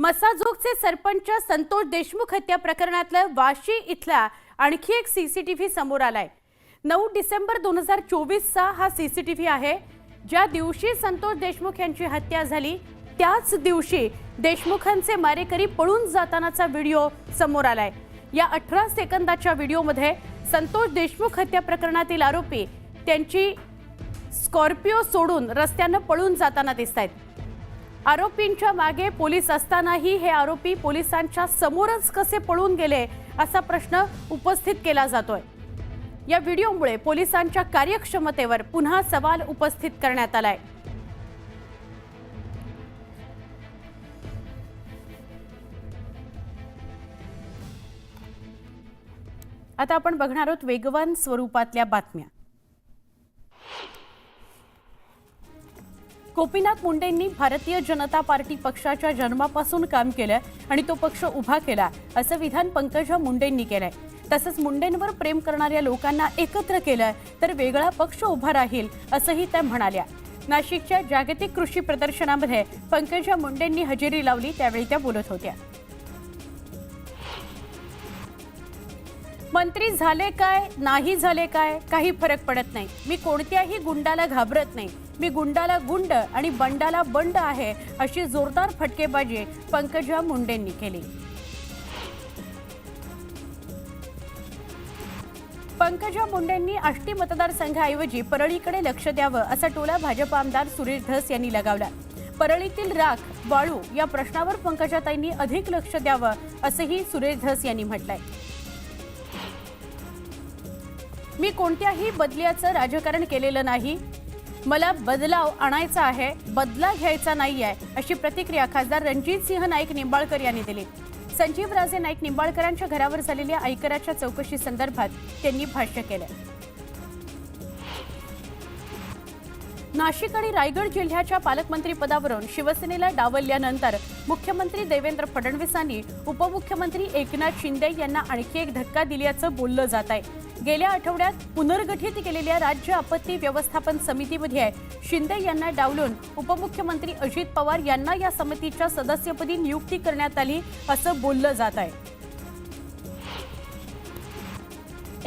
मसाजोगचे सरपंच संतोष देशमुख हत्या प्रकरणातलं वाशी इथला आणखी एक सीसीटीव्ही समोर आलाय। 9 डिसेंबर 2024 चा हा सीसीटीव्ही आहे। ज्या दिवशी संतोष देशमुख यांची हत्या झाली त्याच दिवशी देशमुखांचे मारेकरी पळून जातानाचा व्हिडिओ समोर आलाय। या 18 सेकंदाच्या व्हिडिओमध्ये संतोष देशमुख हत्या प्रकरणातील आरोपी त्यांची स्कॉर्पिओ सोडून रस्त्याने पळून जाताना दिसतायत। आरोपींच्या मागे पोलीस असतानाही हे आरोपी पोलिसांच्या समोरच कसे पळून गेले असा प्रश्न उपस्थित केला जातोय। या व्हिडिओमुळे पोलिसांच्या कार्यक्षमतेवर पुन्हा सवाल उपस्थित करण्यात आलाय। आता आपण बघणार आहोत वेगवान स्वरूपातल्या बातम्या। गोपीनाथ मुंडेंनी भारतीय जनता पार्टी पक्षाच्या जन्मापासून काम केलं आणि तो पक्ष उभा केला असं विधान पंकजा मुंडेंनी केलंय। तसंच मुंडेंवर प्रेम करणाऱ्या लोकांना एकत्र केलं तर वेगळा पक्ष उभा राहील असंही त्या म्हणाल्या। नाशिकच्या जागतिक कृषी प्रदर्शनामध्ये पंकजा मुंडेंनी हजेरी लावली त्यावेळी त्या बोलत होत्या। मंत्री झाले काय नाही झाले काय काही फरक पडत नाही। मी कोणत्याही गुंडाला घाबरत नाही। मी गुंडाला गुंड आणि बंडाला बंड आहे अशी जोरदार फटकेबाजी पंकजा मुंडेंनी केली। पंकजा मुंडेंनी आष्टी मतदारसंघाऐवजी परळीकडे लक्ष द्यावं असा टोला भाजप आमदार सुरेश धस यांनी लगावला। परळीतील राख वाळू या प्रश्नावर पंकजाताईंनी अधिक लक्ष द्यावं असंही सुरेश धस यांनी म्हटलंय। मी कोणत्याही बदल्याचं राजकारण केलेलं नाही। मला बदलाव आणायचा आहे, बदला घ्यायचा नाहीये अशी प्रतिक्रिया खासदार रणजित सिंह नाईक निंबाळकर यांनी दिली। संजीव राजे नाईक निंबाळकरांच्या घरावर झालेल्या आयकराच्या चौकशी संदर्भात त्यांनी भाष्य केलं। नाशिक आणि रायगड जिल्ह्याच्या पालकमंत्री पदावरून शिवसेनेला डावलल्यानंतर मुख्यमंत्री देवेंद्र फडणवीसांनी उपमुख्यमंत्री एकनाथ शिंदे यांना आणखी एक धक्का दिल्याचं बोललं जात आहे। गेल्या आठवड्यात पुनर्गठित केलेल्या राज्य आपत्ती व्यवस्थापन समितीमध्ये शिंदे यांना डावलून उपमुख्यमंत्री अजित पवार यांना या समितीच्या सदस्यपदी नियुक्ती करण्यात आली असं बोललं जात आहे।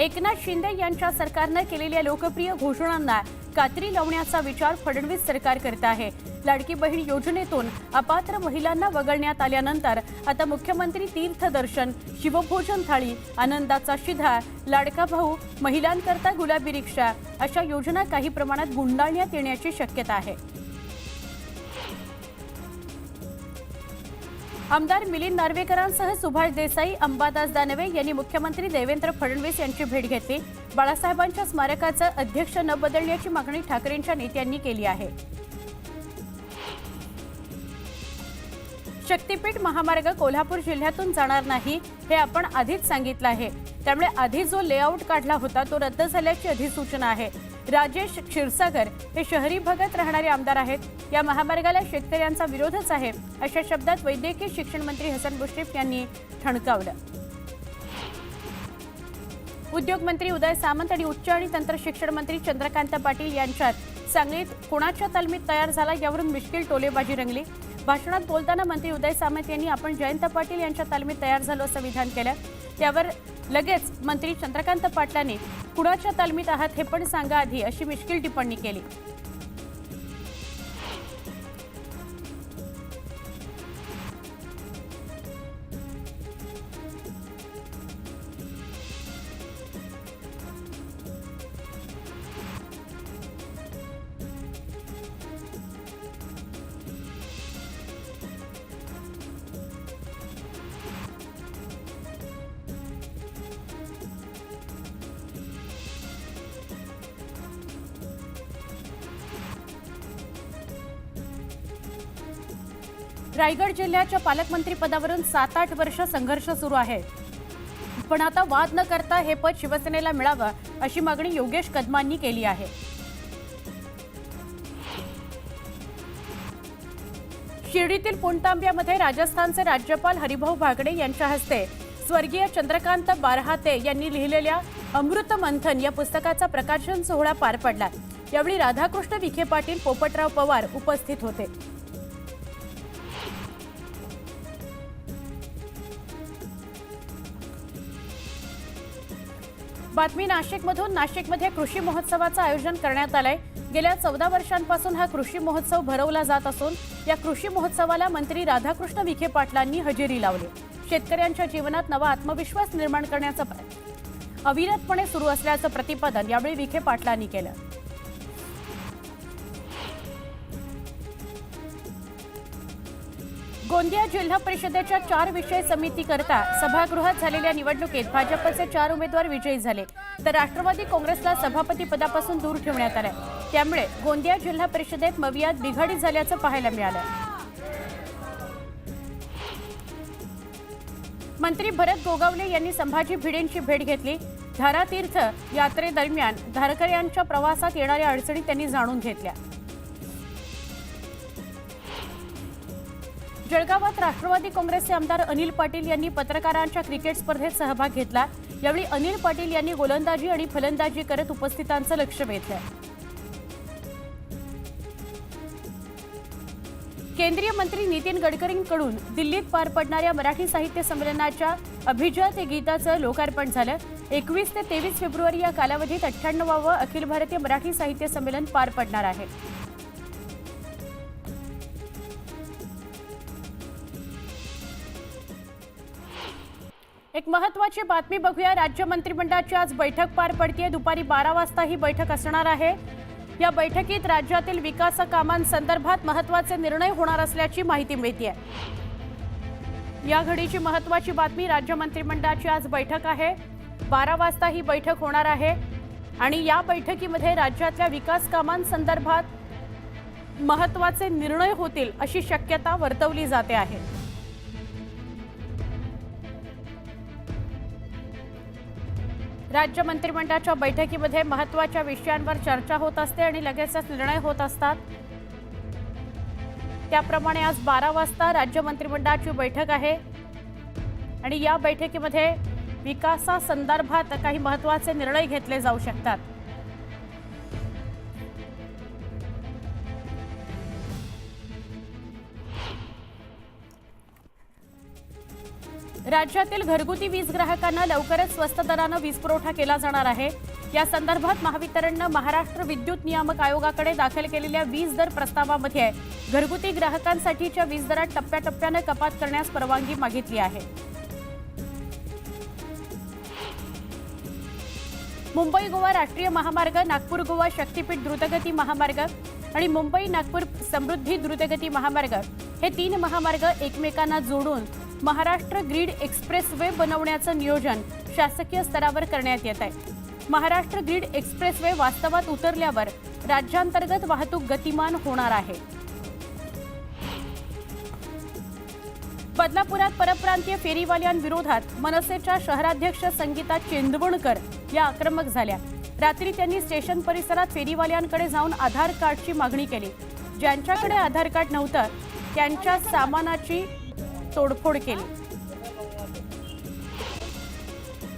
एकनाथ शिंदे यांच्या सरकारने केलेल्या लोकप्रिय घोषणांना कात्री लावण्याचा विचार फडणवीस सरकार करत आहे। लाडकी बहीण योजनेतून अपात्र महिलांना वगळण्यात आल्यानंतर आता मुख्यमंत्री तीर्थदर्शन, शिवभोजन थाळी, आनंदाचा शिधा, लाडका भाऊ, महिलांकरता गुलाबी रिक्षा अशा योजना काही प्रमाणात गुंडाळण्यात येण्याची शक्यता आहे। आमदार मिलिंद नार्वेकरांसह सुभाष देसाई, अंबादास दानवे यांनी मुख्यमंत्री देवेंद्र फडणवीस यांची भेट घेतली। बाळासाहेबांच्या स्मारकाचा अध्यक्ष न बदलण्याची मागणी ठाकरेंच्या नेत्यांनी केली आहे। शक्तीपीठ महामार्ग कोल्हापूर जिल्ह्यातून जाणार नाही हे आपण आधीच सांगितलं आहे। त्यामुळे आधी जो लेआउट काढला होता तो रद्द झाल्याची अधिसूचना आहे। राजेश क्षीरसागर हे शहरी भागात राहणारे आमदार आहेत। या महामार्गाला शेतकऱ्यांचा विरोधच आहे अशा शब्दात वैद्यकीय शिक्षण मंत्री हसन मुश्रीफ यांनी ठणकावलं। उद्योग मंत्री उदय सामंत आणि उच्च आणि तंत्र शिक्षण मंत्री चंद्रकांत पाटील यांच्यात सांगलीत कोणाच्या तालमीत तयार झाला यावरून मिश्किल टोलेबाजी रंगली। भाषणात बोलताना मंत्री उदय सामंत यांनी आपण जयंत पाटील यांच्या तालमीत तयार झालो असं विधान केलं। त्यावर लगेच मंत्री चंद्रकांत पाटलांनी कुणाच्या तालमीत आहात हे पण सांगा आधी अशी मिश्किल टिप्पणी केली। रायगड जिल्ह्याच्या पालकमंत्री पदावरून 7-8 वर्ष संघर्ष सुरू आहे, पण आता वाद न करता हे पद शिवसेनेला मिळावं अशी मागणी योगेश कदमांनी केली आहे। शिर्डीतील पुणतांब्यामध्ये राजस्थानचे राज्यपाल हरिभाऊ बागडे यांच्या हस्ते स्वर्गीय चंद्रकांत बारहाते यांनी लिहिलेल्या अमृत मंथन या पुस्तकाचा प्रकाशन सोहळा पार पडला। यावेळी राधाकृष्ण विखे पाटील, पोपटराव पवार उपस्थित होते। बातमी नाशिकमधून. नाशिकमध्ये कृषी महोत्सवाचं आयोजन करण्यात आलंय. गेल्या 14 वर्षांपासून हा कृषी महोत्सव भरवला जात असून या कृषी महोत्सवाला मंत्री राधाकृष्ण विखे पाटलांनी हजेरी लावली. शेतकऱ्यांच्या जीवनात नवा आत्मविश्वास निर्माण करण्याचं अविरतपणे सुरू असल्याचं प्रतिपादन यावेळी विखे पाटलांनी केलं. गोंदिया जिल्हा परिषदेच्या 4 विषय समितीकरता सभागृहात झालेल्या निवडणुकीत भाजपचे 4 उमेदवार विजयी झाले, तर राष्ट्रवादी काँग्रेसला सभापती पदापासून दूर ठेवण्यात आले. त्यामुळे गोंदिया जिल्हा परिषदेत मवियात बिघाडी झाल्याचं पाहायला मिळालं. मंत्री भरत गोगावले यांनी संभाजी भिडेंची भेट घेतली. धारातीर्थ यात्रेदरम्यान धारकऱ्यांच्या प्रवासात येणाऱ्या अडचणी त्यांनी जाणून घेतल्या. जळगावात राष्ट्रवादी काँग्रेसचे आमदार अनिल पाटील यांनी पत्रकारांच्या क्रिकेट स्पर्धेत सहभाग घेतला. यावेळी अनिल पाटील यांनी गोलंदाजी आणि फलंदाजी करत उपस्थितांचं लक्ष वेधलं. केंद्रीय मंत्री नितीन गडकरींकडून दिल्लीत पार पडणाऱ्या मराठी साहित्य संमेलनाच्या अभिजात गीताचं लोकार्पण झालं. 21 ते 23 फेब्रुवारी या कालावधीत 98वे अखिल भारतीय मराठी साहित्य संमेलन पार पडणार आहे. एक महत्त्वाची बातमी बघूया. राज्य मंत्रिमंडळाची आज बैठक पार पडते. दुपारी 12 वाजता ही बैठक असणार आहे. या बैठकीत राज्यातील विकास कामांसंदर्भात महत्त्वाचे निर्णय होणार असल्याची माहिती मिळते. या घडीची महत्त्वाची बातमी. राज्य मंत्रिमंडळाची आज बैठक आहे. 12 वाजता ही बैठक होणार आहे आणि या बैठकीमध्ये राज्यातल्या विकास कामांसंदर्भात महत्त्वाचे निर्णय होतील अशी शक्यता वर्तवली जाते आहे. राज्य मंत्रिमंडळाच्या बैठकीमध्ये महत्त्वाच्या विषयांवर चर्चा होत असते आणि लगेचच निर्णय होत असतात. त्याप्रमाणे आज 12 वाजता राज्य मंत्रिमंडळाची बैठक आहे आणि या बैठकीमध्ये विकासासंदर्भात काही महत्त्वाचे निर्णय घेतले जाऊ शकतात. राज्यातील घरगुती वीज ग्राहकांना लवकरच स्वस्त दरानं वीज पुरवठा केला जाणार आहे. या संदर्भात महावितरणनं महाराष्ट्र विद्युत नियामक आयोगाकडे दाखल केलेल्या वीज दर प्रस्तावामध्ये घरगुती ग्राहकांसाठीच्या वीज दरात टप्प्याटप्प्यानं कपात करण्यास परवानगी मागितली आहे. मुंबई गोवा राष्ट्रीय महामार्ग, नागपूर गोवा शक्तीपीठ द्रुतगती महामार्ग आणि मुंबई नागपूर समृद्धी द्रुतगती महामार्ग हे 3 महामार्ग एकमेकांना जोडून महाराष्ट्र ग्रीड एक्सप्रेसवे बनवण्याचं नियोजन शासकीय स्तरावर करण्यात येत आहे. महाराष्ट्र ग्रीड एक्सप्रेसवे वास्तवात उतरल्यावर राज्यांतर्गत वाहतूक गतिमान होणार आहे. बदलापुरात परप्रांतीय फेरीवाल्यांविरोधात मनसेच्या शहराध्यक्ष संगीता चेंदवणकर या आक्रमक झाल्या. रात्री त्यांनी स्टेशन परिसरात फेरीवाल्यांकडे जाऊन आधार कार्डची मागणी केली. ज्यांच्याकडे आधार कार्ड नव्हतं त्यांच्या सामानाची तोडफोड केली.